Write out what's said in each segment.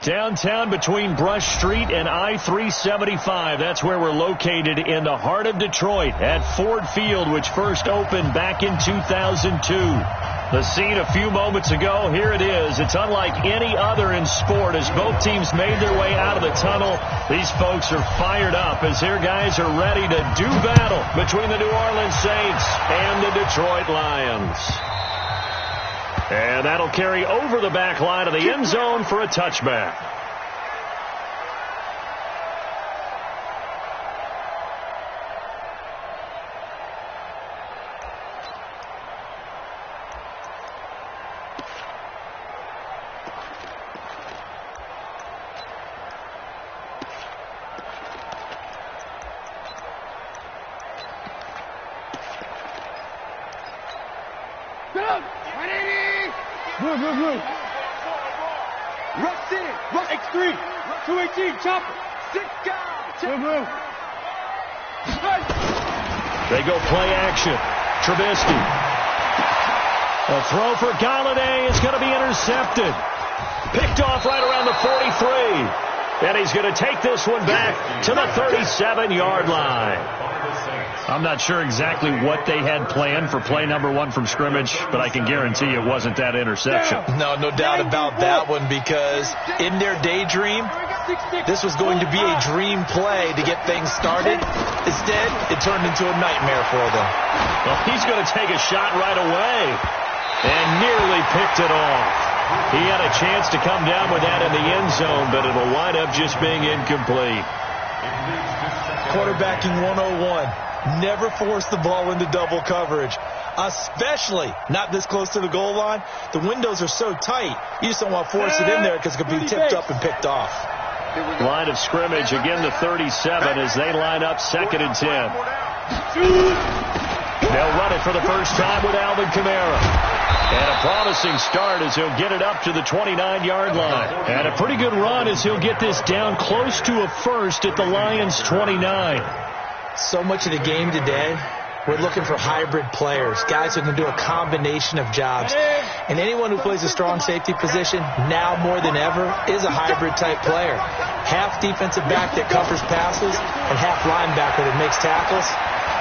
Downtown between Brush Street and I-375. That's where we're located in the heart of Detroit at Ford Field, which first opened back in 2002. The scene a few moments ago, here it is. It's unlike any other in sport as both teams made their way out of the tunnel. These folks are fired up as their guys are ready to do battle between the New Orleans Saints and the Detroit Lions. And that'll carry over the back line of the end zone for a touchback. Rush in. Rush X3. 218. Chopper. 6 guys. They go play action. Trubisky. A throw for Galladay is going to be intercepted. Picked off right around the 43. And he's going to take this one back to the 37-yard line. I'm not sure exactly what they had planned for play number 1 from scrimmage, but I can guarantee it wasn't that interception. No doubt about that one, because in their daydream, this was going to be a dream play to get things started. Instead, it turned into a nightmare for them. Well, he's going to take a shot right away and nearly picked it off. He had a chance to come down with that in the end zone, but it'll wind up just being incomplete. Quarterbacking 101. Never force the ball into double coverage, especially not this close to the goal line. The windows are so tight, you just don't want to force it in there because it could be tipped up and picked off. Line of scrimmage, again the 37 as they line up 2nd and 10. They'll run it for the first time with Alvin Kamara. And a promising start as he'll get it up to the 29-yard line. And a pretty good run as he'll get this down close to a first at the Lions' 29. So much of the game today, we're looking for hybrid players, guys who can do a combination of jobs. And anyone who plays a strong safety position, now more than ever, is a hybrid-type player. Half defensive back that covers passes and half linebacker that makes tackles.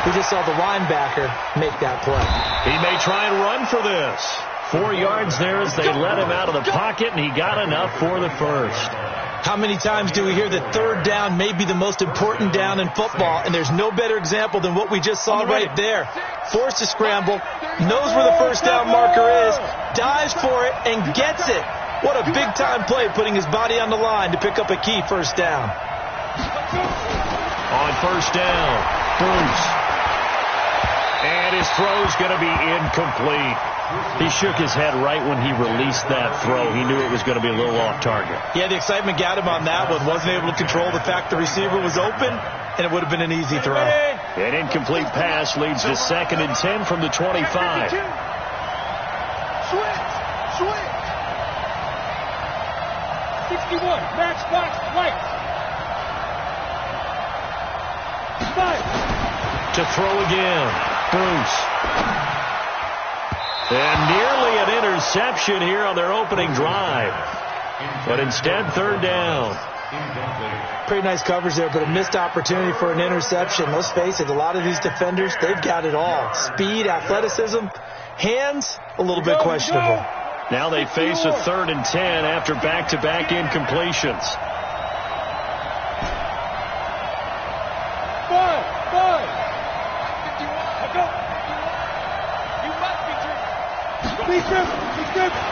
We just saw the linebacker make that play. He may try and run for this. 4 yards there as they let him out of the pocket, and he got enough for the first. How many times do we hear that third down may be the most important down in football, and there's no better example than what we just saw right there. Forced to scramble, knows where the first down marker is, dives for it, and gets it. What a big-time play, putting his body on the line to pick up a key first down. On first down, Bruce. And his throw's going to be incomplete. He shook his head right when he released that throw. He knew it was going to be a little off target. Yeah, the excitement got him on that one. Wasn't able to control the fact the receiver was open, and it would have been an easy throw. An incomplete pass leads to 2nd and 10 from the 25. Switch. 61. Matchbox lights. 5. To throw again. Bruce. And nearly an interception here on their opening drive. But instead, 3rd down. Pretty nice coverage there, but a missed opportunity for an interception. Let's face it, a lot of these defenders, they've got it all. Speed, athleticism, hands, a little bit questionable. Now they face a 3rd and 10 after back-to-back incompletions. 5.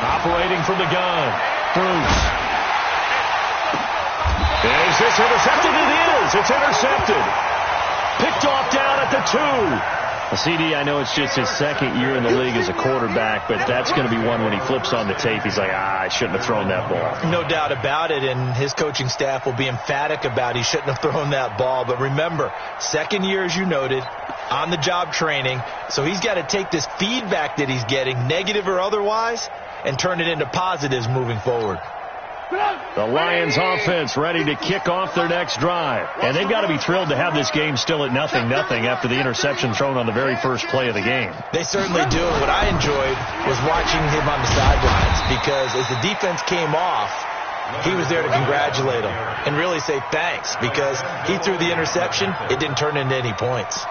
Operating from the gun. Bruce. Is this intercepted? It is. It's intercepted. Picked off down at the 2. CD, I know it's just his 2nd year in the league as a quarterback, but that's going to be one when he flips on the tape. He's like, I shouldn't have thrown that ball. No doubt about it, and his coaching staff will be emphatic about he shouldn't have thrown that ball. But remember, 2nd year, as you noted, on-the-job training, so he's got to take this feedback that he's getting, negative or otherwise, and turn it into positives moving forward. The Lions offense ready to kick off their next drive. And they've got to be thrilled to have this game still at 0-0 after the interception thrown on the very first play of the game. They certainly do. What I enjoyed was watching him on the sidelines, because as the defense came off, he was there to congratulate him and really say thanks because he threw the interception. It didn't turn into any points.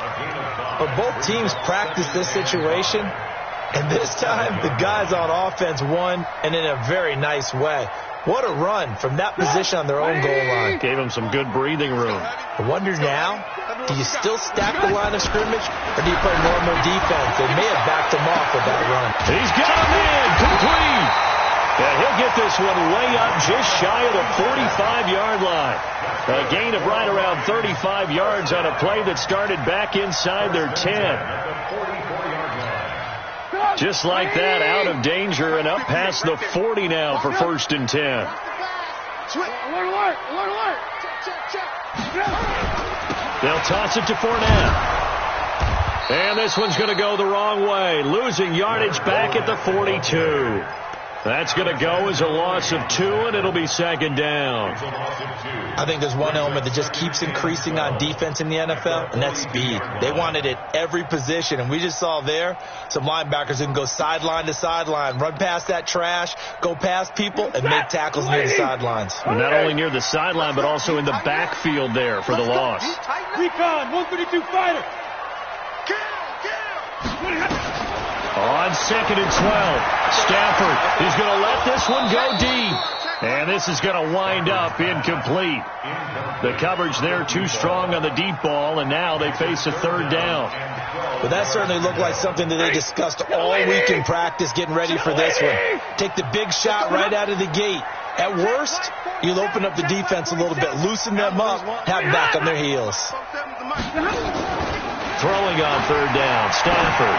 But both teams practiced this situation, and this time the guys on offense won, and in a very nice way. What a run from that position on their own goal line. Gave them some good breathing room. I wonder now, do you still stack the line of scrimmage, or do you play normal defense? They may have backed him off with that run. He's got him in, complete. And he'll get this one way up just shy of the 45-yard line. A gain of right around 35 yards on a play that started back inside their 10. Just like that, out of danger and up past the 40 now for 1st and 10. They'll toss it to Fournette. And this one's going to go the wrong way, losing yardage back at the 42. That's going to go as a loss of 2, and it'll be 2nd down. I think there's one element that just keeps increasing on defense in the NFL, and that's speed. They want it at every position, and we just saw there some linebackers who can go sideline to sideline, run past that trash, go past people, and make tackles near the sidelines. And not only near the sideline, but also in the backfield there for the loss. Recon, 152 fighter. On 2nd and 12, Stafford is going to let this one go deep. And this is going to wind up incomplete. The coverage there too strong on the deep ball, and now they face a 3rd down. But that certainly looked like something that they discussed all week in practice getting ready for this one. Take the big shot right out of the gate. At worst, you'll open up the defense a little bit, loosen them up, have them back on their heels. Throwing on 3rd down, Stafford.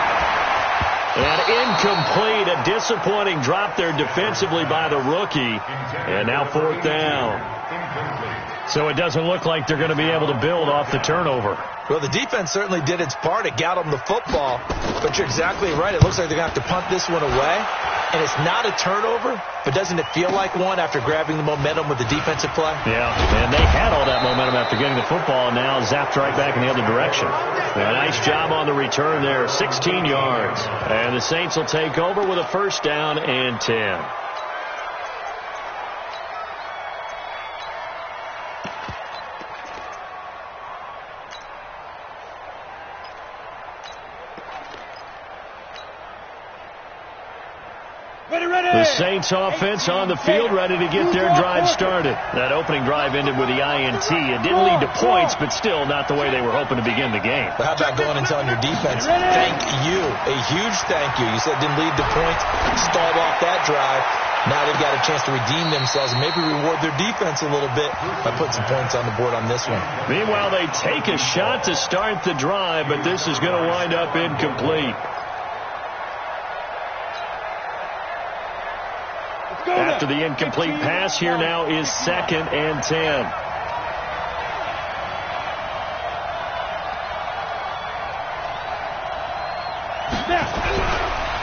And incomplete, a disappointing drop there defensively by the rookie. And now 4th down. So it doesn't look like they're going to be able to build off the turnover. Well, the defense certainly did its part. It got them the football. But you're exactly right. It looks like they're going to have to punt this one away. And it's not a turnover, but doesn't it feel like one after grabbing the momentum with the defensive play? Yeah, and they had all that momentum after getting the football, and now zapped right back in the other direction. A nice job on the return there, 16 yards. And the Saints will take over with a 1st down and 10. The Saints offense on the field, ready to get their drive started. That opening drive ended with the INT. It didn't lead to points, but still not the way they were hoping to begin the game. But how about going and telling your defense, thank you, a huge thank you. You said it didn't lead to points, stalled off that drive. Now they've got a chance to redeem themselves and maybe reward their defense a little bit by putting some points on the board on this one. Meanwhile, they take a shot to start the drive, but this is going to wind up incomplete. After the incomplete pass, here now is 2nd and 10.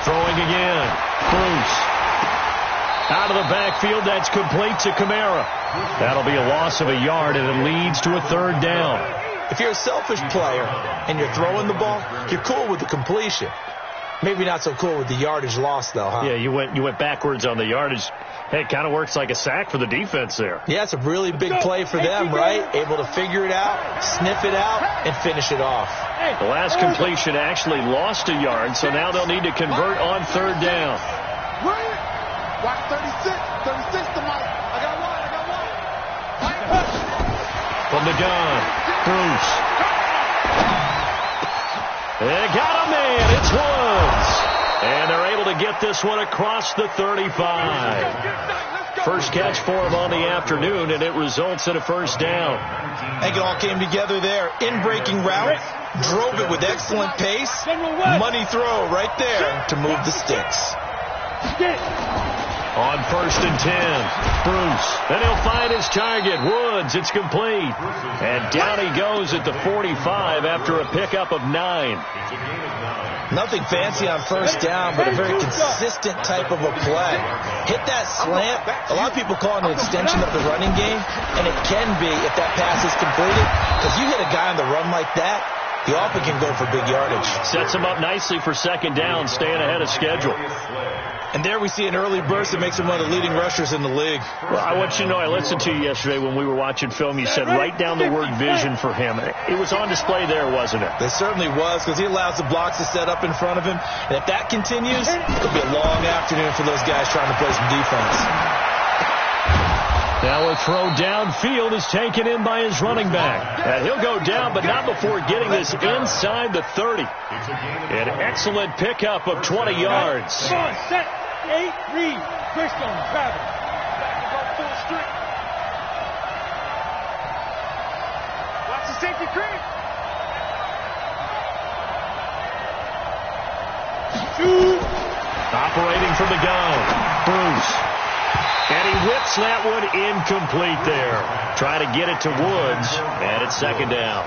Throwing again. Bruce. Out of the backfield, that's complete to Kamara. That'll be a loss of a yard, and it leads to a 3rd down. If you're a selfish player and you're throwing the ball, you're cool with the completion. Maybe not so cool with the yardage loss, though, huh? Yeah, you went backwards on the yardage. Hey, it kind of works like a sack for the defense there. Yeah, it's a really big play for them, right? Able to figure it out, sniff it out, and finish it off. The last completion actually lost a yard, so now they'll need to convert on 3rd down. Watch 36 to Mike. I got one. From the gun, Bruce. They got him in. It's Woods. And they're able to get this one across the 35. First catch for him on the afternoon, and it results in a 1st down. I think it all came together there. In-breaking route, drove it with excellent pace. Money throw right there to move the sticks. On 1st and 10, Bruce. Then he'll find his target, Woods. It's complete. And down he goes at the 45 after a pickup of 9. Nothing fancy on 1st down, but a very consistent type of a play. Hit that slant. A lot of people call it an extension of the running game, and it can be if that pass is completed, because you hit a guy on the run like that, he often can go for big yardage. Sets him up nicely for second down, staying ahead of schedule. And there we see an early burst that makes him one of the leading rushers in the league. Well, I want you to know, I listened to you yesterday when we were watching film. You said write down the word vision for him. It was on display there, wasn't it? It certainly was, because he allows the blocks to set up in front of him. And if that continues, it'll be a long afternoon for those guys trying to play some defense. Now a throw downfield is taken in by his running back. And he'll go down, but not before getting this inside the 30. An excellent pickup of 20 yards. Come on, set, 8, read, Christian, Travis. Back is on full street. Watch the safety creep. Shoot. Operating from the gun, Bruce. And he whips that one incomplete there. Try to get it to Woods, and it's second down.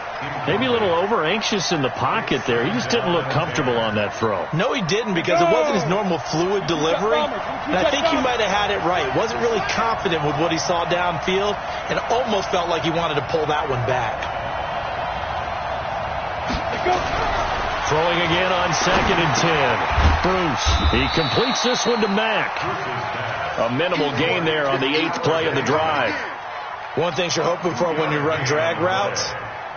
Maybe a little over-anxious in the pocket there. He just didn't look comfortable on that throw. No, he didn't, because it wasn't his normal fluid delivery. And I think you might have had it right. Wasn't really confident with what he saw downfield, and almost felt like he wanted to pull that one back. Throwing again on 2nd and 10. Bruce, he completes this one to Mack. A minimal gain there on the 8th play of the drive. One thing you're hoping for when you run drag routes,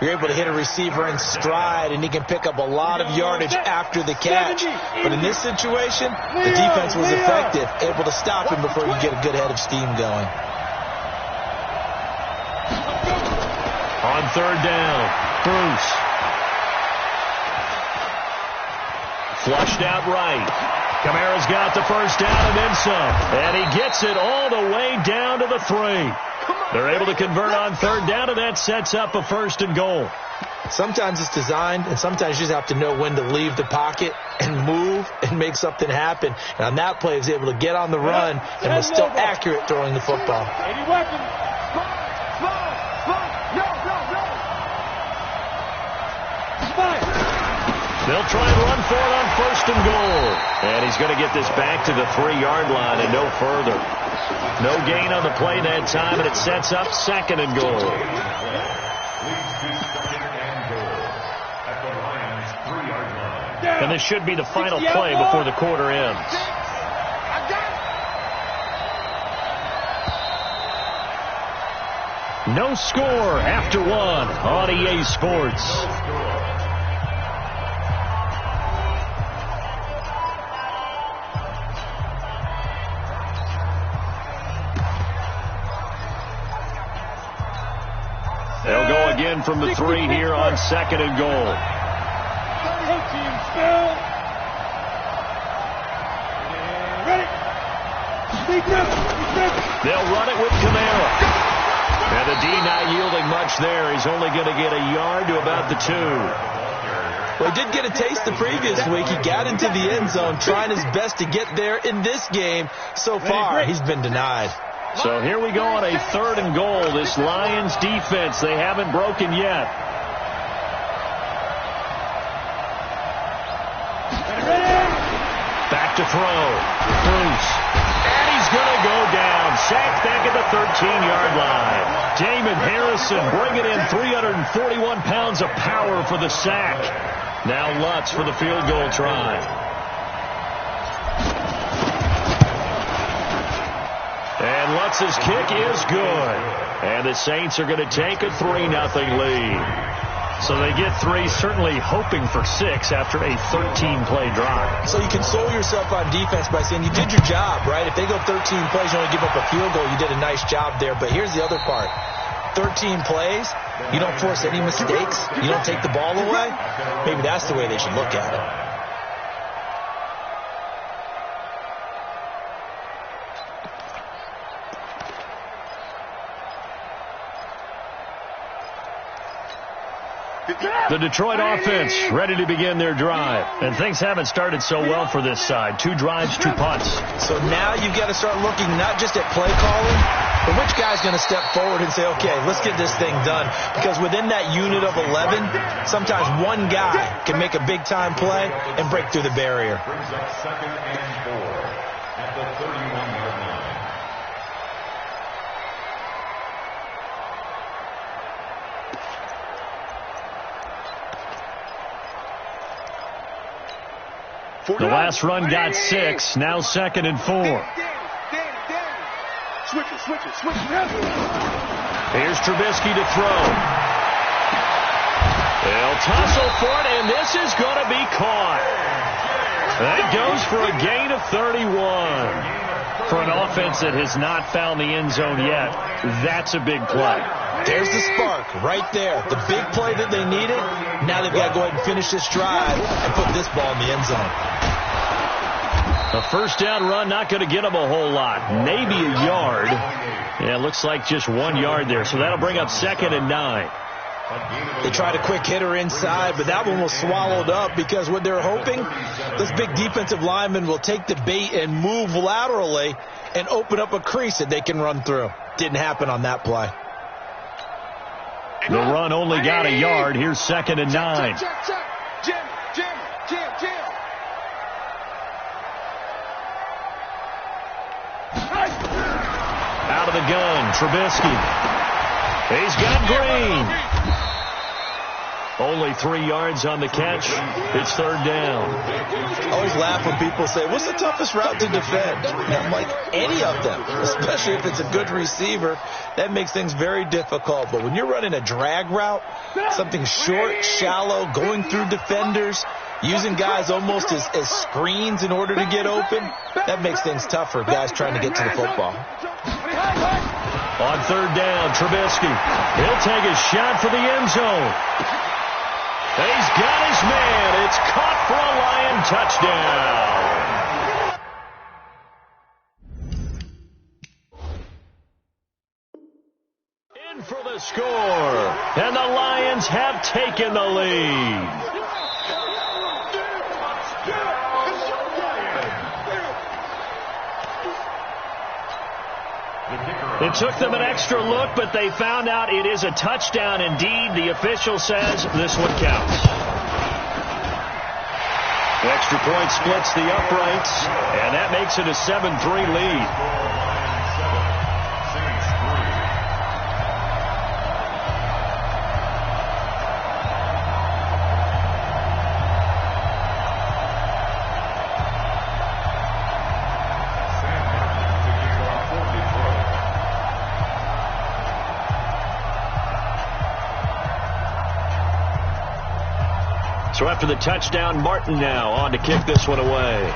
you're able to hit a receiver in stride, and he can pick up a lot of yardage after the catch. But in this situation, the defense was effective, able to stop him before you get a good head of steam going. On 3rd down, Bruce. Flushed out right. Kamara's got the first down and then some. And he gets it all the way down to the 3. They're able to convert on 3rd down, and that sets up a 1st and goal. Sometimes it's designed, and sometimes you just have to know when to leave the pocket and move and make something happen. And on that play, he was able to get on the run and was still accurate throwing the football. Any weapons? They'll try and run for it on 1st and goal. And he's going to get this back to the 3-yard line and no further. No gain on the play that time, and it sets up 2nd and goal. And this should be the final play before the quarter ends. No score after 1 on EA Sports. They'll go again from the 3 here on 2nd and goal. They'll run it with Kamara. And the D not yielding much there. He's only going to get a yard to about the 2. Well, he did get a taste the previous week. He got into the end zone trying his best to get there in this game. So far, he's been denied. So here we go on a 3rd and goal. This Lions defense, they haven't broken yet. Back to throw. Bruce. And he's going to go down. Sacked back at the 13-yard line. Damon Harrison bringing in 341 pounds of power for the sack. Now Lutz for the field goal try. And Lutz's kick is good. And the Saints are going to take a 3-0 lead. So they get 3, certainly hoping for 6 after a 13-play drive. So you console yourself on defense by saying you did your job, right? If they go 13 plays, you only give up a field goal, you did a nice job there. But here's the other part. 13 plays, you don't force any mistakes, you don't take the ball away. Maybe that's the way they should look at it. The Detroit offense ready to begin their drive. And things haven't started so well for this side. 2 drives, 2 punts. So now you've got to start looking not just at play calling, but which guy's going to step forward and say, okay, let's get this thing done. Because within that unit of 11, sometimes one guy can make a big-time play and break through the barrier. Brings up 2nd and 4 at the 31-yard line. The last run got 6. Now 2nd and 4. Switch it. Here's Trubisky to throw. They'll tussle for it, and this is going to be caught. That goes for a gain of 31. For an offense that has not found the end zone yet, that's a big play. There's the spark right there. The big play that they needed. Now they've got to go ahead and finish this drive and put this ball in the end zone. A first down run, not going to get them a whole lot. Maybe a yard. Yeah, it looks like just 1 yard there. So that'll bring up 2nd and 9. They tried a quick hitter inside, but that one was swallowed up because what they're hoping, this big defensive lineman will take the bait and move laterally and open up a crease that they can run through. Didn't happen on that play. The run only got a yard. Here's 2nd and 9. Jam. Out of the gun, Trubisky. He's got Green. Only 3 yards on the catch. It's 3rd down. I always laugh when people say, what's the toughest route to defend? And I'm like, any of them, especially if it's a good receiver. That makes things very difficult. But when you're running a drag route, something short, shallow, going through defenders, using guys almost as screens in order to get open, that makes things tough for guys trying to get to the football. On 3rd down, Trubisky. He'll take a shot for the end zone. He's got his man. It's caught for a Lion touchdown. In for the score. And the Lions have taken the lead. It took them an extra look, but they found out it is a touchdown indeed. The official says this one counts. The extra point splits the uprights, and that makes it a 7-3 lead. So after the touchdown, Martin now on to kick this one away.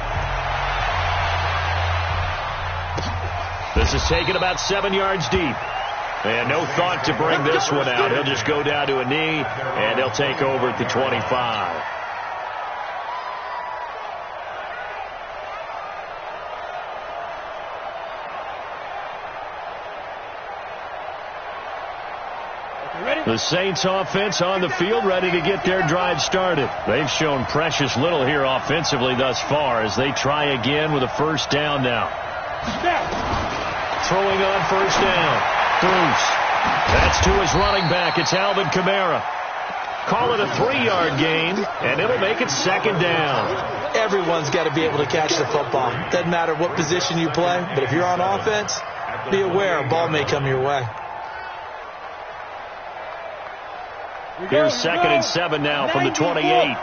This is taken about 7 yards deep. And no thought to bring this one out. He'll just go down to a knee, and he'll take over at the 25. The Saints offense on the field, ready to get their drive started. They've shown precious little here offensively thus far as they try again with a first down now. Throwing on first down. Bruce. That's to his running back. It's Alvin Kamara. Call it a 3-yard gain, and it'll make it 2nd down. Everyone's got to be able to catch the football. Doesn't matter what position you play, but if you're on offense, be aware a ball may come your way. Here's 2nd and 7 now from the 28.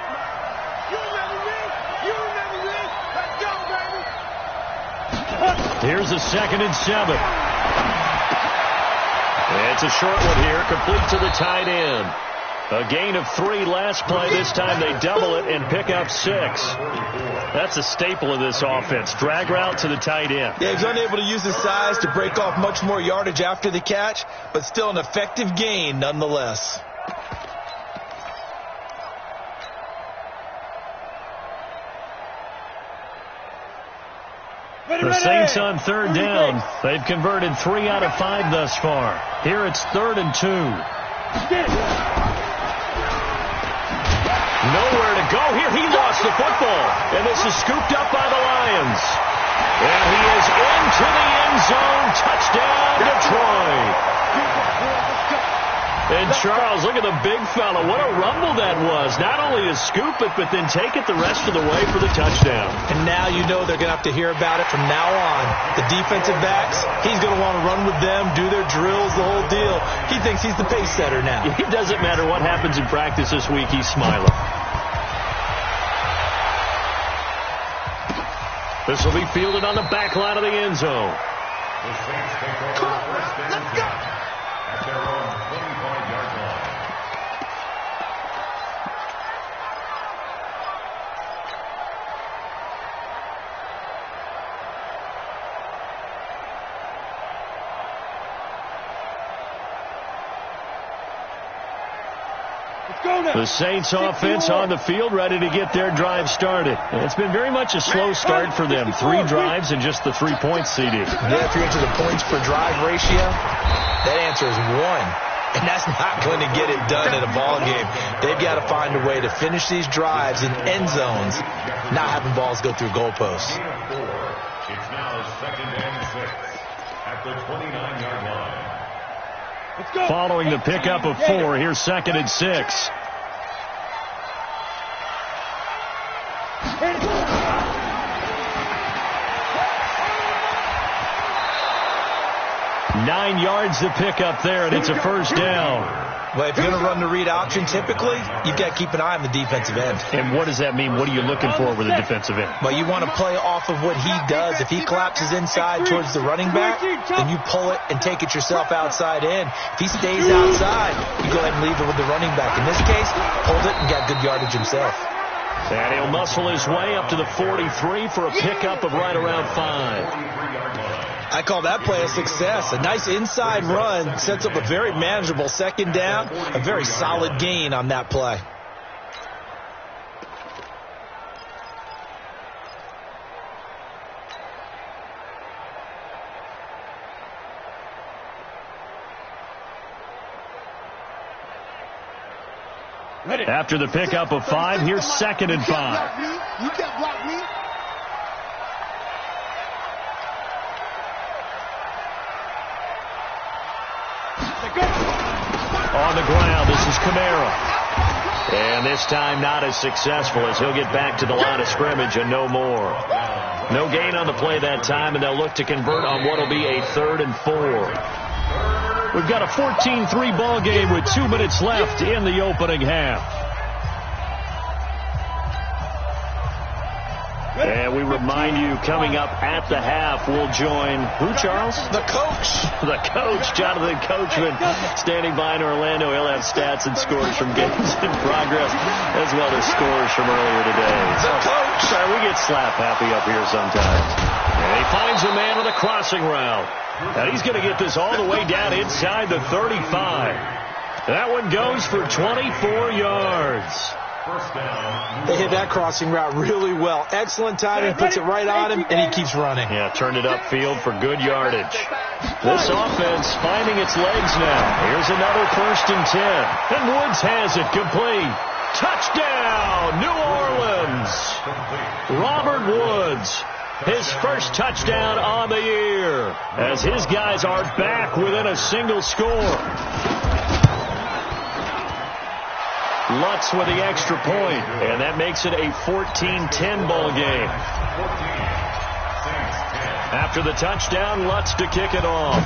Here's a 2nd and 7. It's a short one here, complete to the tight end. A gain of 3 last play. This time they double it and pick up 6. That's a staple of this offense. Drag route to the tight end. Yeah, he's unable to use his size to break off much more yardage after the catch, but still an effective gain nonetheless. The Saints on 3rd down. They've converted 3 out of 5 thus far. Here it's 3rd and 2. Nowhere to go here. He lost the football. And this is scooped up by the Lions. And he is into the end zone. Touchdown, Detroit. And Charles, look at the big fella. What a rumble that was. Not only to scoop it, but then take it the rest of the way for the touchdown. And now you know they're going to have to hear about it from now on. The defensive backs, he's going to want to run with them, do their drills, the whole deal. He thinks he's the pace setter now. It doesn't matter what happens in practice this week. He's smiling. This will be fielded on the back line of the end zone. The Saints take over first and 10 at their own 25-yard line. The Saints offense on the field, ready to get their drive started. It's been very much a slow start for them. 3 drives and just the 3 points, CD. Yeah, if you're into the points per drive ratio, that answer is 1. And that's not going to get it done in a ball game. They've got to find a way to finish these drives in end zones, not having balls go through goalposts. It's now 2nd and 6 at the 29-yard line. Following the pickup of 4, here's 2nd and 6. Nine yards to pick up there, and it's a first down. Well, if you're going to run the read option, typically, you've got to keep an eye on the defensive end. And what does that mean? What are you looking for with the defensive end? Well, you want to play off of what he does. If he collapses inside towards the running back, then you pull it and take it yourself outside in. If he stays outside, you go ahead and leave it with the running back. In this case, hold it and got good yardage himself. And he'll muscle his way up to the 43 for a pickup of right around 5. I call that play a success. A nice inside run sets up a very manageable 2nd down, a very solid gain on that play. After the pickup of 5, here's 2nd and 5. You can't block me. On the ground, this is Kamara. And this time not as successful as he'll get back to the line of scrimmage and no more. No gain on the play that time, and they'll look to convert on what will be a 3rd and 4. We've got a 14-3 ball game with 2 minutes left in the opening half. And we remind you, coming up at the half, we'll join who, Charles? The coach. The coach, Jonathan Coachman, standing by in Orlando. He'll have stats and scores from games in progress, as well as scores from earlier today. The coach. Sorry, we get slap happy up here sometimes. And he finds a man with a crossing route. Now he's going to get this all the way down inside the 35. That one goes for 24 yards. They hit that crossing route really well. Excellent timing, puts it right on him, and he keeps running. Yeah, turned it upfield for good yardage. This offense finding its legs now. Here's another 1st and 10. And Woods has it complete. Touchdown, New Orleans. Robert Woods, his first touchdown on the year, as his guys are back within a single score. Lutz with the extra point, and that makes it a 14-10 ball game. After the touchdown, Lutz to kick it off.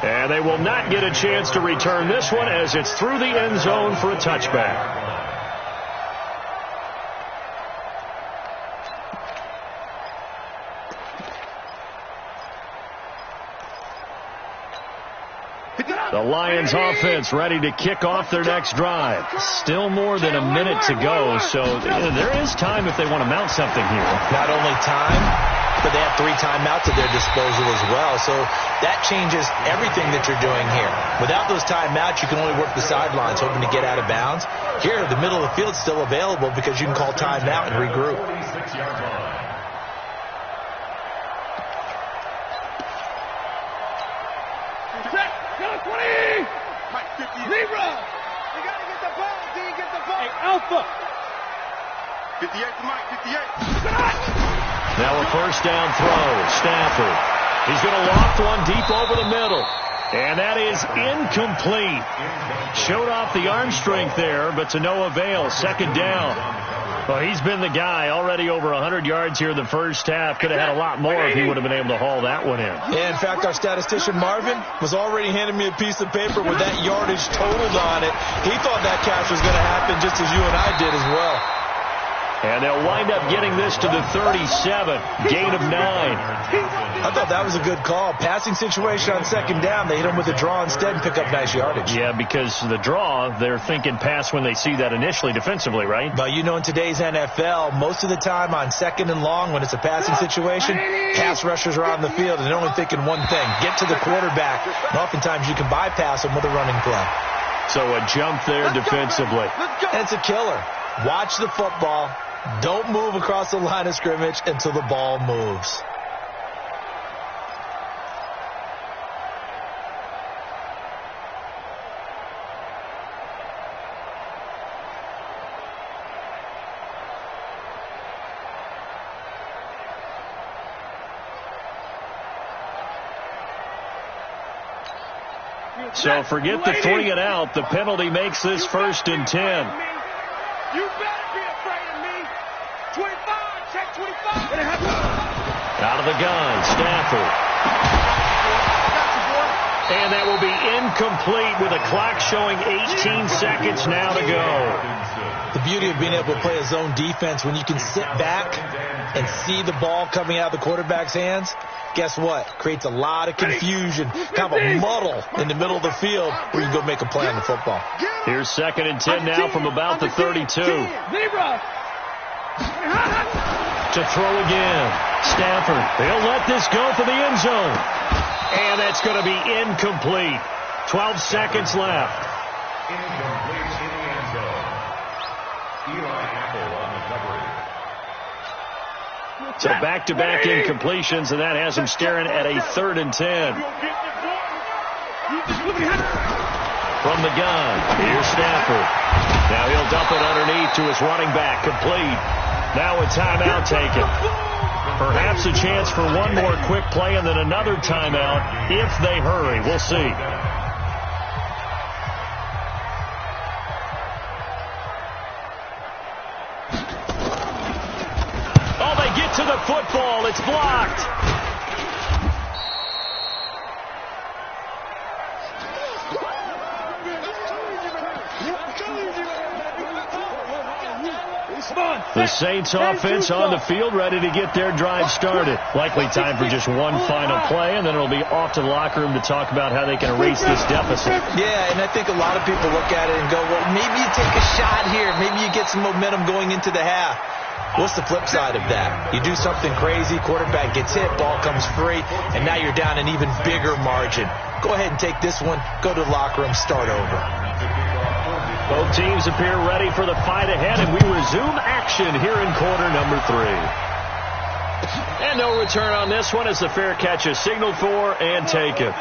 And they will not get a chance to return this one as it's through the end zone for a touchback. The Lions offense ready to kick off their next drive. Still more than a minute to go, so there is time if they want to mount something here. Not only time, but they have 3 timeouts at their disposal as well, so that changes everything that you're doing here. Without those timeouts, you can only work the sidelines, hoping to get out of bounds. Here, the middle of the field's still available because you can call timeout and regroup. Zebra! You gotta get the ball, D. Get the ball. Hey, Alpha! 58 to Mike, 58. Now a first down throw. Stafford. He's going to loft one deep over the middle. And that is incomplete. Showed off the arm strength there, but to no avail. 2nd down. Well, he's been the guy already over 100 yards here in the first half. Could have had a lot more if he would have been able to haul that one in. Yeah, in fact, our statistician Marvin was already handing me a piece of paper with that yardage totaled on it. He thought that catch was going to happen just as you and I did as well. And they'll wind up getting this to the 37, gain of 9. I thought that was a good call. Passing situation on second down, they hit him with a draw instead and pick up nice yardage. Yeah, because the draw, they're thinking pass when they see that initially defensively, right? But you know, in today's NFL, most of the time on second and long, when it's a passing situation, pass rushers are on the field and they're only thinking one thing, get to the quarterback. And oftentimes you can bypass them with a running play. So a jump there defensively. And it's a killer. Watch the football. Don't move across the line of scrimmage until the ball moves. So forget the 3 and out. The penalty makes this 1st and 10. You better be afraid of me. 25, check 25. Out of the gun, Stafford. And that will be incomplete with a clock showing 18 seconds now to go. The beauty of being able to play a zone defense when you can sit back and see the ball coming out of the quarterback's hands, guess what? Creates a lot of confusion, kind of a muddle in the middle of the field where you can go make a play on the football. Here's 2nd and 10 now from about the 32. To throw again. Stafford. They'll let this go for the end zone. And that's going to be incomplete. 12 seconds left. Incomplete in the end zone. Eli Apple on the coverage. So back-to-back incompletions, and that has him staring at a 3rd and 10. From the gun, here's Stafford. Now he'll dump it underneath to his running back, complete. Now a timeout taken. Perhaps a chance for one more quick play and then another timeout if they hurry. We'll see. Oh, they get to the football. It's blocked. The Saints offense on the field, ready to get their drive started. Likely time for just one final play, and then it'll be off to the locker room to talk about how they can erase this deficit. Yeah, and I think a lot of people look at it and go, well, maybe you take a shot here. Maybe you get some momentum going into the half. What's the flip side of that? You do something crazy, quarterback gets hit, ball comes free, and now you're down an even bigger margin. Go ahead and take this one, go to the locker room, start over. Both teams appear ready for the fight ahead, and we resume action here in quarter number 3. And no return on this one as the fair catch is signaled for and taken.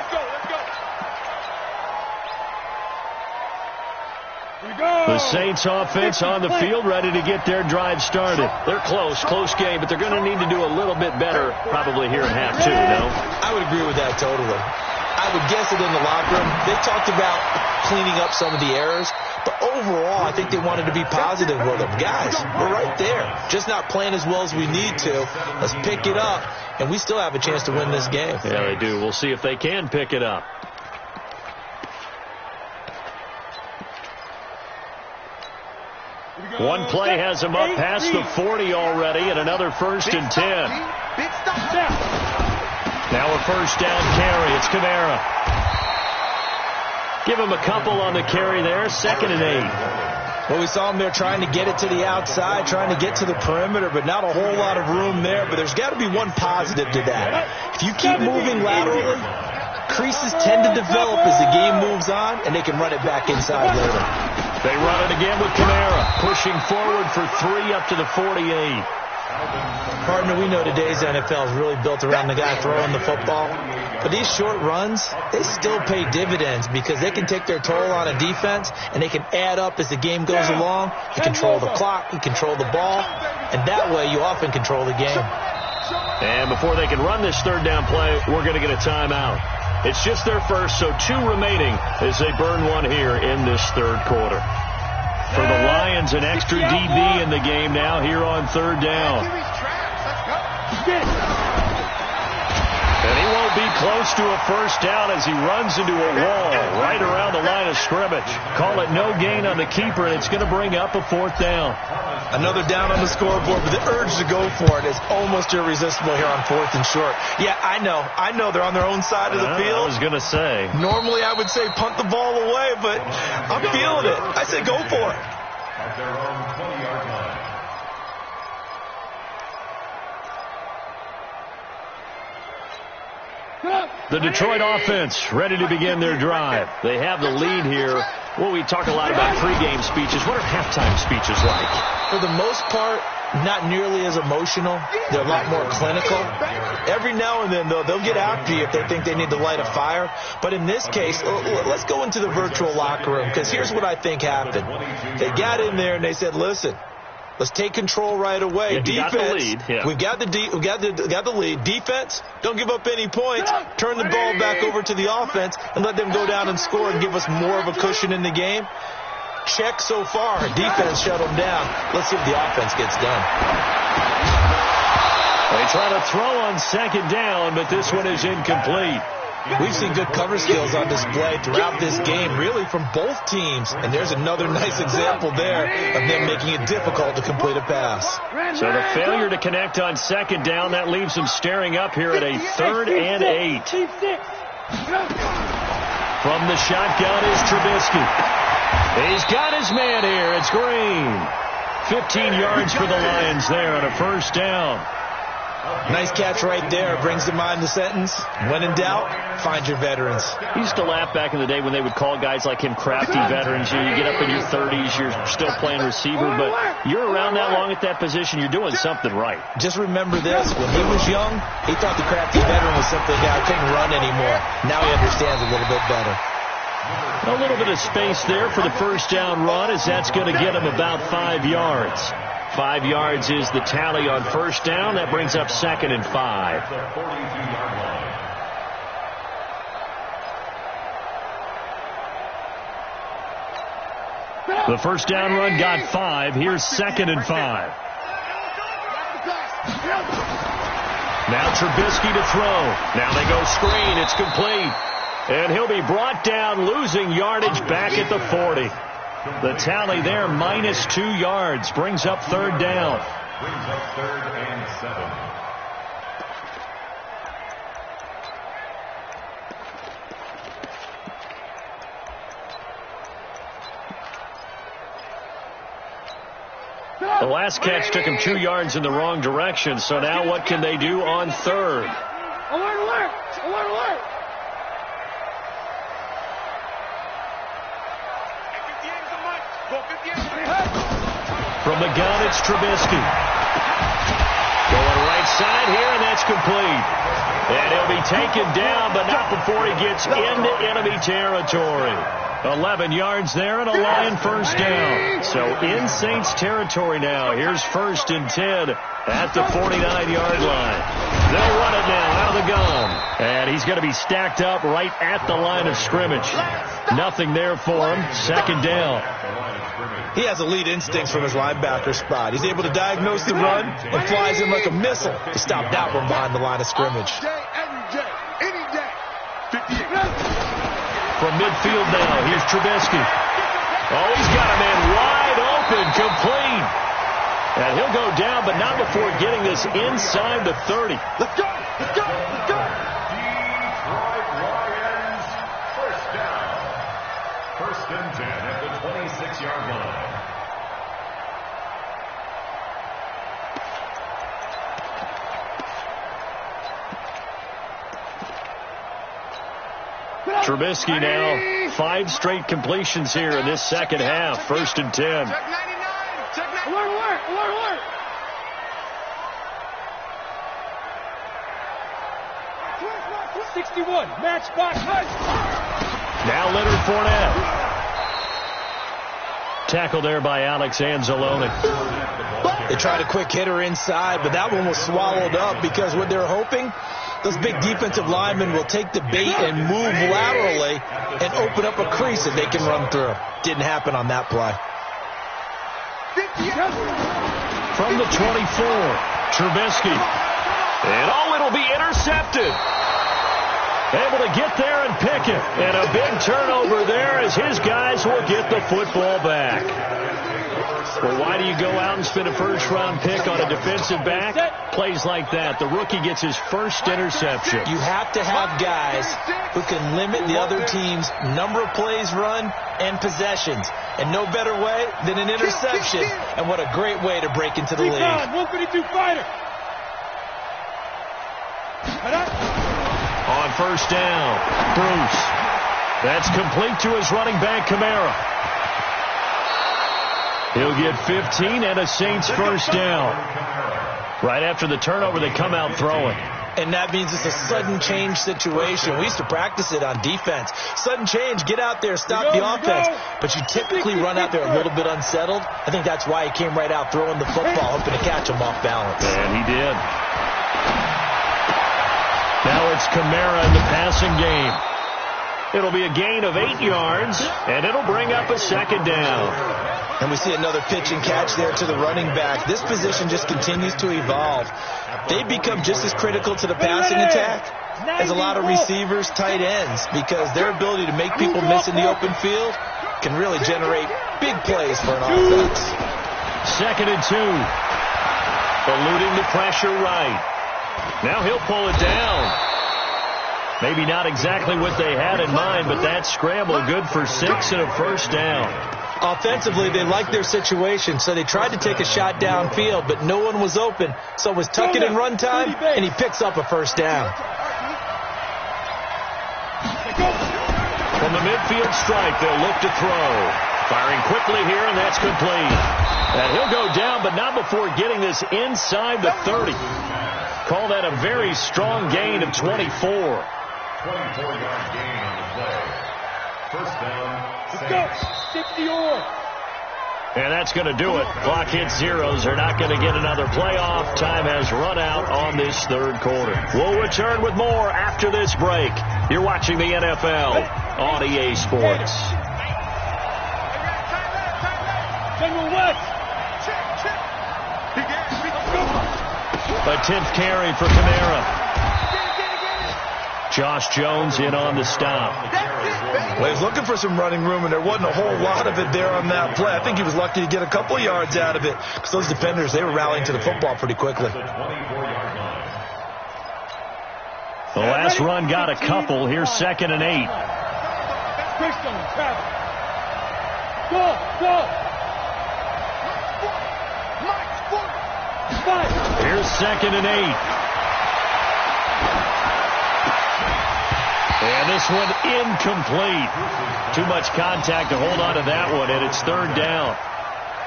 The Saints offense on the field ready to get their drive started. They're close game, but they're going to need to do a little bit better probably here in half 2, no? I would agree with that totally. I would guess that in the locker room, they talked about cleaning up some of the errors, but overall, I think they wanted to be positive with them. Guys, we're right there. Just not playing as well as we need to. Let's pick it up, and we still have a chance to win this game. Yeah, they do. We'll see if they can pick it up. One play has him up past the 40 already, and another 1st and 10. Now a 1st down carry. It's Kamara. Give him a couple on the carry there. 2nd and 8. Well, we saw him there trying to get it to the outside, trying to get to the perimeter, but not a whole lot of room there. But there's got to be one positive to that. If you keep moving laterally, creases tend to develop as the game moves on, and they can run it back inside later. They run it again with Kamara, pushing forward for 3 up to the 48. Partner, we know today's NFL is really built around the guy throwing the football. But these short runs, they still pay dividends because they can take their toll on a defense, and they can add up as the game goes along. You control the clock, you control the ball, and that way you often control the game. And before they can run this 3rd down play, we're going to get a timeout. It's just their first, so 2 remaining as they burn one here in this 3rd quarter. For the Lions, an extra DB in the game now here on third down. And he won't be close to a first down as he runs into a wall right around the line of scrimmage. Call it no gain on the keeper, and it's going to bring up a fourth down. Another down on the scoreboard, but the urge to go for it is almost irresistible here on fourth and short. Yeah, I know they're on their own side of the field. I was going to say. Normally I would say punt the ball away, but I'm feeling it. I say go for it. At their own 20-yard line. The Detroit offense ready to begin their drive. They have the lead here. Well, we talk a lot about pregame speeches. What are halftime speeches like? For the most part, not nearly as emotional. They're a lot more clinical. Every now and then, though, they'll get after you if they think they need to light a fire. But in this case, let's go into the virtual locker room, because here's what I think happened. They got in there and they said, listen, let's take control right away. Yeah, defense, got the lead. Yeah. we got the lead. Defense, don't give up any points. Turn the ball back over to the offense and let them go down and score and give us more of a cushion in the game. Check so far. Defense shut them down. Let's see if the offense gets done. They try to throw on second down, but this one is incomplete. We've seen good cover skills on display throughout this game, really from both teams. And there's another nice example there of them making it difficult to complete a pass. So the failure to connect on second down, that leaves them staring up here at a 3rd and 8. From the shotgun is Trubisky. He's got his man here. It's Green. 15 yards for the Lions there on a first down. Nice catch right there. Brings to mind the sentence, when in doubt, find your veterans. I used to laugh back in the day when they would call guys like him crafty veterans. You get up in your 30s, you're still playing receiver, but you're around that long at that position, you're doing something right. Just remember this. When he was young, he thought the crafty veteran was simply a guy who couldn't run anymore. Now he understands a little bit better. A little bit of space there for the first down run, as that's going to get him about 5 yards. 5 yards is the tally on first down. That brings up 2nd and 5. The first down run got 5. Here's 2nd and 5. Now Trubisky to throw. Now they go screen. It's complete. And he'll be brought down, losing yardage back at the 40. The tally there, minus 2 yards, brings up 3rd down. Brings up 3rd and 7. The last catch took him 2 yards in the wrong direction, so now what can they do on 3rd? Alert, alert! Alert, alert! From the gun, it's Trubisky. Going right side here, and that's complete. And he'll be taken down, but not before he gets into enemy territory. 11 yards there and a Lion first down. So in Saints territory now. Here's 1st and 10 at the 49-yard line. They'll run it now out of the gun. And he's going to be stacked up right at the line of scrimmage. Nothing there for him. 2nd down. He has elite instincts from his linebacker spot. He's able to diagnose the run and flies in like a missile to stop that one behind the line of scrimmage. From midfield now, here's Trubisky. Oh, he's got a man wide open, complete. And he'll go down, but not before getting this inside the 30. Let's go! Let's go! Let's go! Detroit Lions, first down. 1st and 10 at the 26-yard line. Trubisky now, 5 straight completions here in this second half. 1st and 10. Check 99! Check 99! Alert, alert! Alert, alert! 61, match box. Now Leonard Fournette. Tackle there by Alex Anzalone. They tried a quick hitter inside, but that one was swallowed up because what they're hoping, those big defensive linemen will take the bait and move laterally and open up a crease that they can run through. Didn't happen on that play. From the 24, Trubisky. And it'll be intercepted. Able to get there and pick it. And a big turnover there as his guys will get the football back. Well, why do you go out and spend a first-round pick on a defensive back? Plays like that. The rookie gets his first interception. You have to have guys who can limit the other team's number of plays run and possessions. And no better way than an interception. And what a great way to break into the league. 152 fighter. On first down, Bruce. That's complete to his running back, Kamara. He'll get 15 and a Saints first down. Right after the turnover, they come out throwing. And that means it's a sudden change situation. We used to practice it on defense. Sudden change, get out there, stop the offense. But you typically run out there a little bit unsettled. I think that's why he came right out throwing the football, hoping to catch him off balance. And he did. Now it's Kamara in the passing game. It'll be a gain of 8 yards, and it'll bring up a second down. And we see another pitch and catch there to the running back. This position just continues to evolve. They become just as critical to the passing attack as a lot of receivers, tight ends, because their ability to make people miss in the open field can really generate big plays for an offense. 2nd and 2. Eluding the pressure right. Now he'll pull it down. Maybe not exactly what they had in mind, but that scramble good for 6 and a first down. Offensively, they liked their situation, so they tried to take a shot downfield, but no one was open. So it was tuck it in run time, and he picks up a first down. From the midfield stripe, they'll look to throw. Firing quickly here, and that's complete. And he'll go down, but not before getting this inside the 30. Call that a very strong gain of 24. 24-yard gain on the play. First down, Saints. 60-yard. And that's going to do it. Clock hits zeros. They're not going to get another playoff. Time has run out on this third quarter. We'll return with more after this break. You're watching the NFL on EA Sports. A 10th carry for Kamara. Josh Jones in on the stop. Well, he was looking for some running room, and there wasn't a whole lot of it there on that play. I think he was lucky to get a couple of yards out of it, because those defenders, they were rallying to the football pretty quickly. The last run got a couple. Here's 2nd and 8. Here's 2nd and 8. And this one incomplete. Too much contact to hold on to that one, and it's 3rd down.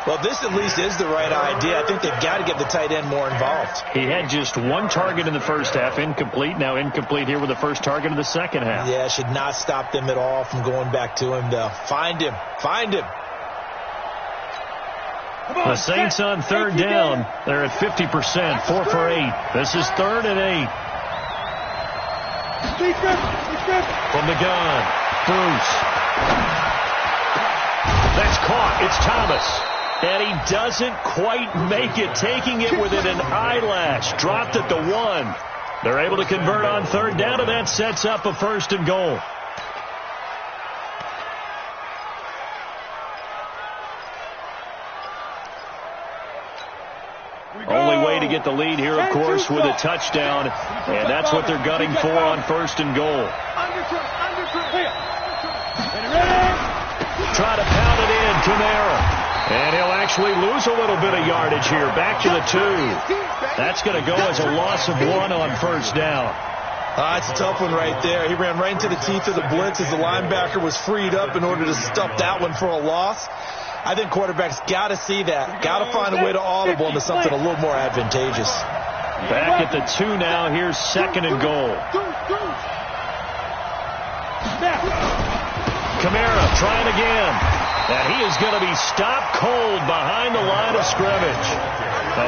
Well, this at least is the right idea. I think they've got to get the tight end more involved. He had just 1 target in the first half, incomplete. Now incomplete here with the first target of the second half. Yeah, should not stop them at all from going back to him, though. Find him. Find him. The Saints on 3rd down. They're at 50%, 4 for 8. This is 3rd and 8. From the gun, Bruce. That's caught. It's Thomas. And he doesn't quite make it, taking it within an eyelash. Dropped at the 1. They're able to convert on 3rd down, and that sets up a 1st and goal. Only way to get the lead here, of course, with a touchdown. And that's what they're gunning for on 1st and goal. Try to pound it in, Kamara. And he'll actually lose a little bit of yardage here. Back to the 2. That's going to go as a loss of 1 on 1st down. It's a tough one right there. He ran right into the teeth of the blitz as the linebacker was freed up in order to stuff that one for a loss. I think quarterbacks got to see that. Got to find a way to audible into something a little more advantageous. Back at the 2 now. Here's 2nd and goal. Kamara trying again. And he is going to be stopped cold behind the line of scrimmage.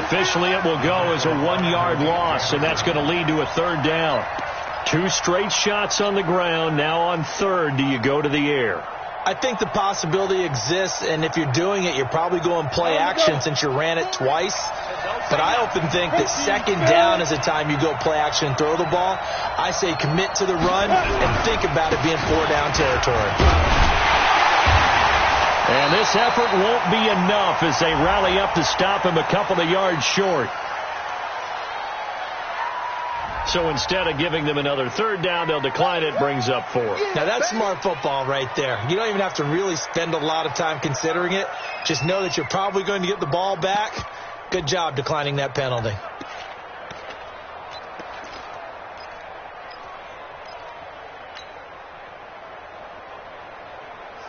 Officially, it will go as a 1-yard loss, and that's going to lead to a 3rd down. 2 straight shots on the ground. Now on 3rd, do you go to the air? I think the possibility exists, and if you're doing it, you're probably going play action since you ran it twice. But I often think that second down is the time you go play action and throw the ball. I say commit to the run and think about it being 4-down territory. And this effort won't be enough as they rally up to stop him a couple of yards short. So instead of giving them another third down, they'll decline it, brings up 4. Now that's smart football right there. You don't even have to really spend a lot of time considering it. Just know that you're probably going to get the ball back. Good job declining that penalty.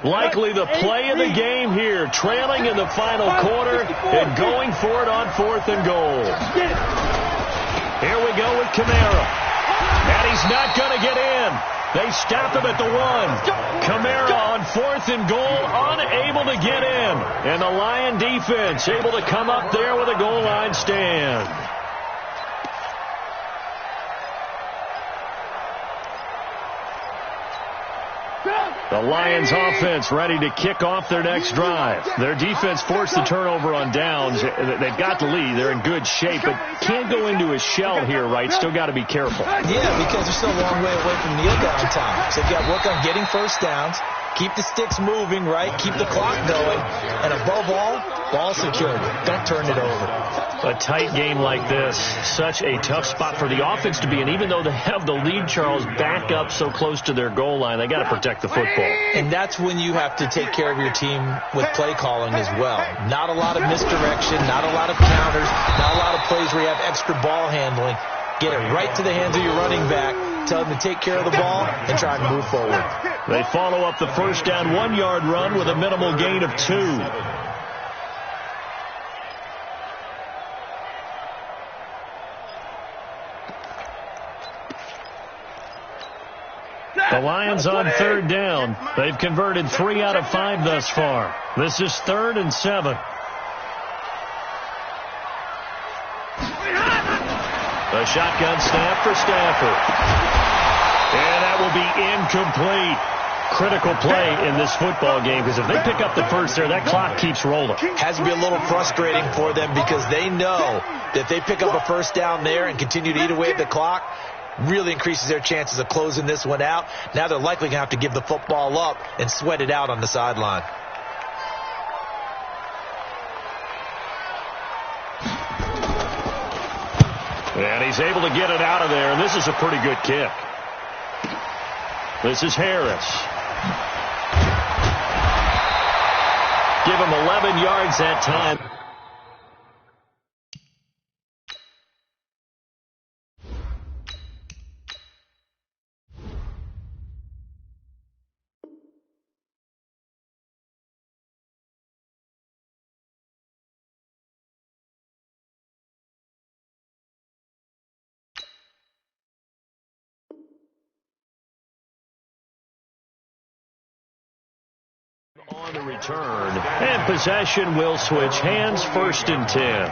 Likely the play of the game here, trailing in the final quarter and going for it on 4th and goal. Here we go with Kamara. And he's not going to get in. They stop him at the 1. Kamara on 4th and goal, unable to get in. And the Lion defense able to come up there with a goal line stand. The Lions offense ready to kick off their next drive. Their defense forced the turnover on downs. They've got the lead. They're in good shape, but can't go into a shell here, right? Still got to be careful. Yeah, because they're still a long way away from kneel down time. So you've got to work on getting first downs, keep the sticks moving, right? Keep the clock going. And above all, ball security. Don't turn it over. A tight game like this, such a tough spot for the offense to be in. Even though they have the lead, Charles, back up so close to their goal line, they got to protect the football. And that's when you have to take care of your team with play calling as well. Not a lot of misdirection, not a lot of counters, not a lot of plays where you have extra ball handling. Get it right to the hands of your running back. Tell them to take care of the ball and try and move forward. They follow up the first down 1-yard run with a minimal gain of 2. The Lions on 3rd down. They've converted 3 out of 5 thus far. This is 3rd and 7. A shotgun snap for Stafford. And that will be incomplete. Critical play in this football game because if they pick up the first there, that clock keeps rolling. Has to be a little frustrating for them because they know that if they pick up a first down there and continue to eat away at the clock, really increases their chances of closing this one out. Now they're likely going to have to give the football up and sweat it out on the sideline. And he's able to get it out of there, and this is a pretty good kick. This is Harris. Give him 11 yards that time. On the return, and possession will switch hands, 1st and 10.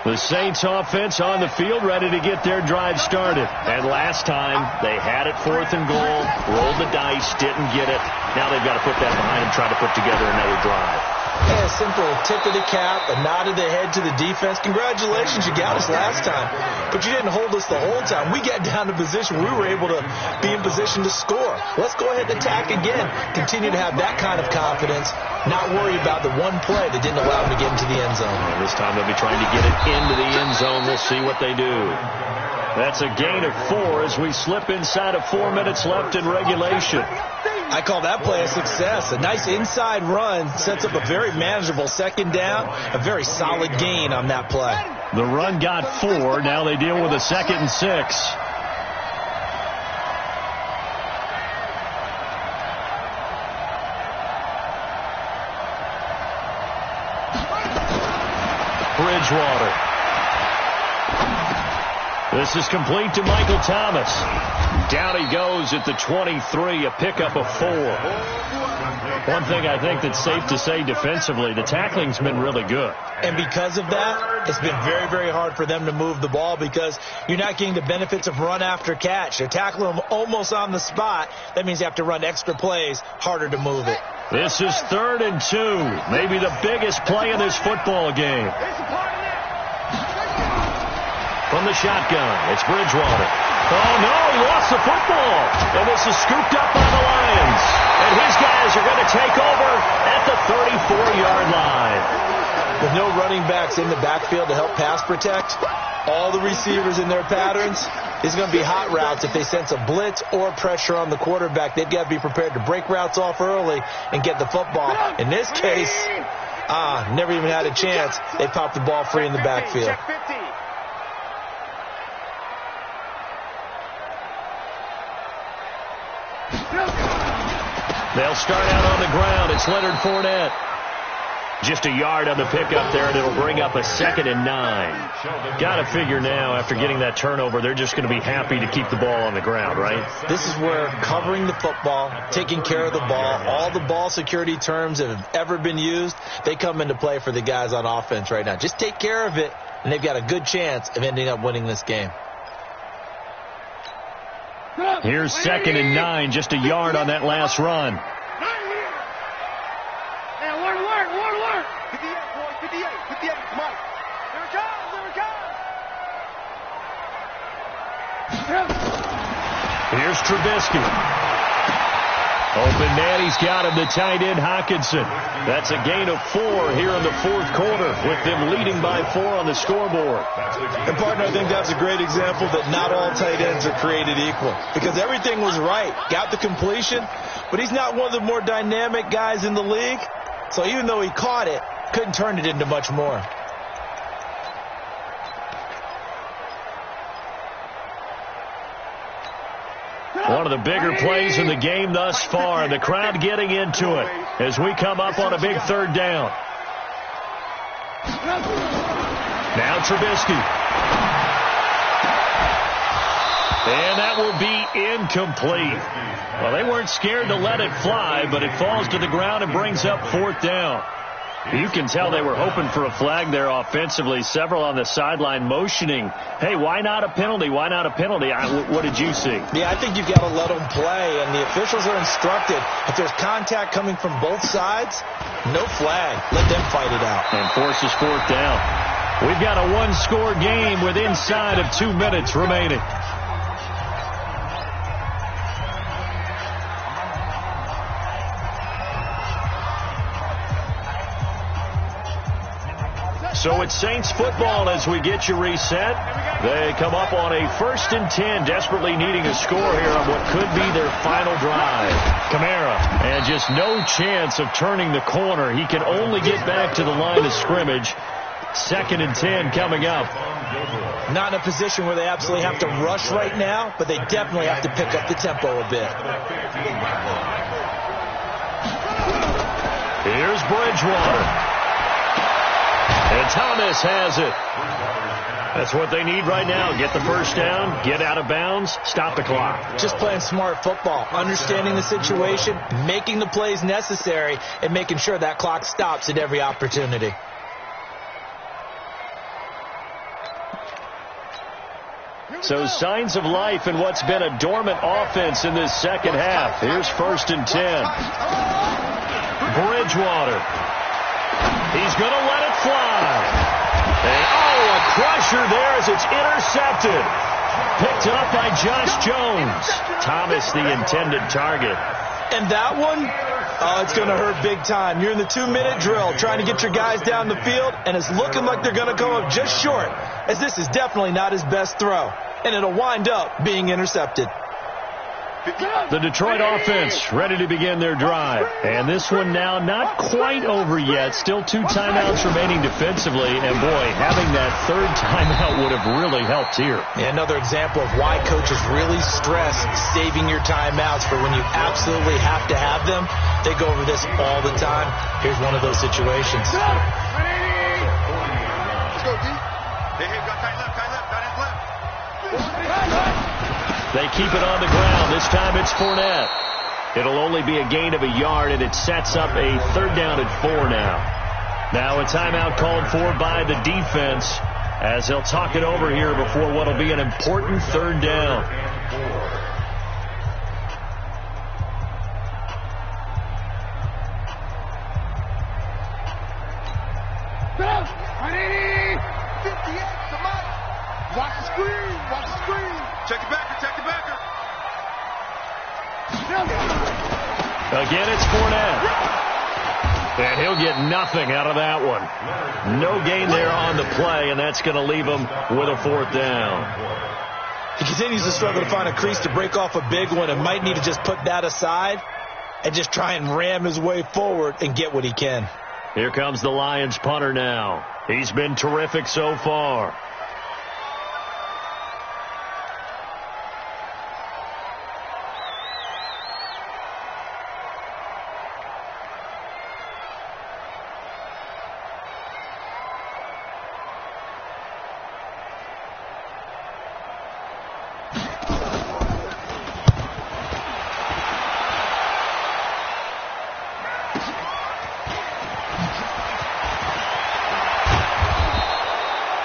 The Saints offense on the field ready to get their drive started. And last time they had it 4th and goal, rolled the dice, didn't get it. Now they've got to put that behind them, try to put together another drive. Yeah, a simple tip of the cap, a nod of the head to the defense. Congratulations, you got us last time. But you didn't hold us the whole time. We got down to position. We were able to be in position to score. Let's go ahead and attack again. Continue to have that kind of confidence. Not worry about the one play that didn't allow them to get into the end zone. And this time they'll be trying to get it into the end zone. We'll see what they do. That's a gain of 4 as we slip inside of 4 minutes left in regulation. I call that play a success. A nice inside run sets up a very manageable second down, a very solid gain on that play. The run got 4. Now they deal with a 2nd and 6. Bridgewater. This is complete to Michael Thomas. Down he goes at the 23, a pickup of 4. One thing I think that's safe to say defensively, the tackling's been really good. And because of that, it's been very, very hard for them to move the ball because you're not getting the benefits of run after catch. They're tackling them almost on the spot. That means you have to run extra plays, harder to move it. This is 3rd and 2, maybe the biggest play in this football game. From the shotgun, it's Bridgewater. Oh, no, he lost the football. And this is scooped up by the Lions. And his guys are going to take over at the 34-yard line. With no running backs in the backfield to help pass protect, all the receivers in their patterns, it's going to be hot routes. If they sense a blitz or pressure on the quarterback, they've got to be prepared to break routes off early and get the football. In this case, never even had a chance. They popped the ball free in the backfield. They'll start out on the ground. It's Leonard Fournette. Just a yard on the pickup there, and it'll bring up a 2nd and 9. Got to figure now, after getting that turnover, they're just going to be happy to keep the ball on the ground, right? This is where covering the football, taking care of the ball, all the ball security terms that have ever been used, they come into play for the guys on offense right now. Just take care of it, and they've got a good chance of ending up winning this game. Here's 2nd and 9, just a yard on that last run. Here's Trubisky. Open man, he's got him, the tight end Hockenson. That's a gain of 4 here in the 4th quarter, with them leading by 4 on the scoreboard. And, partner, I think that's a great example that not all tight ends are created equal. Because everything was right. Got the completion, but he's not one of the more dynamic guys in the league. So even though he caught it, couldn't turn it into much more. One of the bigger plays in the game thus far. The crowd getting into it as we come up on a big 3rd down. Now Trubisky. And that will be incomplete. Well, they weren't scared to let it fly, but it falls to the ground and brings up 4th down. You can tell they were hoping for a flag there offensively. Several on the sideline motioning, hey, why not a penalty? Why not a penalty? What did you see? Yeah, I think you've got to let them play, and the officials are instructed. If there's contact coming from both sides, no flag. Let them fight it out. And forces 4th down. We've got a 1-score game with inside of 2 minutes remaining. So it's Saints football as we get you reset. They come up on a 1st and 10, desperately needing a score here on what could be their final drive. Kamara, and just no chance of turning the corner. He can only get back to the line of scrimmage. 2nd and 10 coming up. Not in a position where they absolutely have to rush right now, but they definitely have to pick up the tempo a bit. Here's Bridgewater. And Thomas has it. That's what they need right now. Get the 1st down, get out of bounds, stop the clock. Just playing smart football, understanding the situation, making the plays necessary, and making sure that clock stops at every opportunity. So signs of life in what's been a dormant offense in this 2nd half. Here's 1st and 10. Bridgewater. He's going to let it fly. And, a crusher there as it's intercepted. Picked up by Josh Jones. Thomas, the intended target. And that one, it's going to hurt big time. You're in the 2-minute drill trying to get your guys down the field, and it's looking like they're going to come up just short, as this is definitely not his best throw. And it'll wind up being intercepted. The Detroit offense ready to begin their drive. And this one now not quite over yet. Still 2 timeouts remaining defensively. And, boy, having that 3rd timeout would have really helped here. Yeah, another example of why coaches really stress saving your timeouts for when you absolutely have to have them. They go over this all the time. Here's one of those situations. Let's go, D. They got tight left, They keep it on the ground. This time it's Fournette. It'll only be a gain of a yard, and it sets up a 3rd down and 4 now. Now a timeout called for by the defense as they'll talk it over here before what will be an important 3rd down. Watch the screen. Watch the screen. Check the backer. Check the backer. Again, it's Fournette. And he'll get nothing out of that one. No gain there on the play, and that's going to leave him with a 4th down. He continues to struggle to find a crease to break off a big one and might need to just put that aside and just try and ram his way forward and get what he can. Here comes the Lions punter now. He's been terrific so far.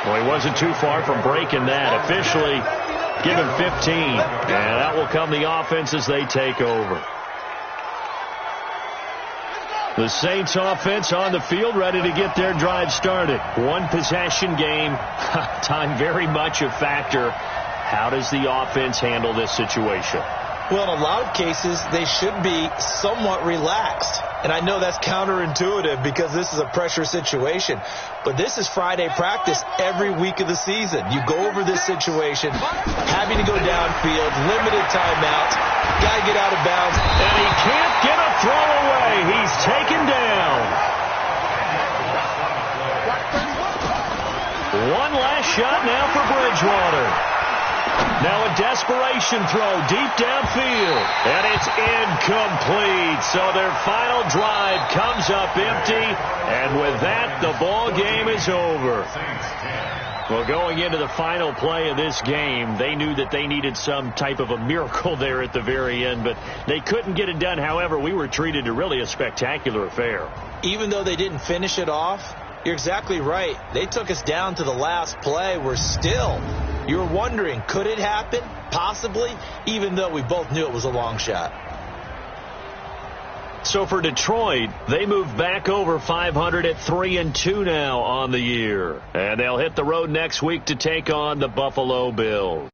Well, he wasn't too far from breaking that. Officially, give him 15. And that will come the offense as they take over. The Saints offense on the field, ready to get their drive started. 1 possession game. Time very much a factor. How does the offense handle this situation? Well, in a lot of cases, they should be somewhat relaxed. And I know that's counterintuitive because this is a pressure situation. But this is Friday practice every week of the season. You go over this situation, having to go downfield, limited timeouts, got to get out of bounds. And he can't get a throw away. He's taken down. One last shot now for Bridgewater. Now a desperation throw deep downfield, and it's incomplete. So their final drive comes up empty, and with that, the ball game is over. Well, going into the final play of this game, they knew that they needed some type of a miracle there at the very end, but they couldn't get it done. However, we were treated to really a spectacular affair. Even though they didn't finish it off, you're exactly right. They took us down to the last play. We're still... You're wondering, could it happen? Possibly, even though we both knew it was a long shot. So for Detroit, they move back over 500 at 3-2 now on the year. And they'll hit the road next week to take on the Buffalo Bills.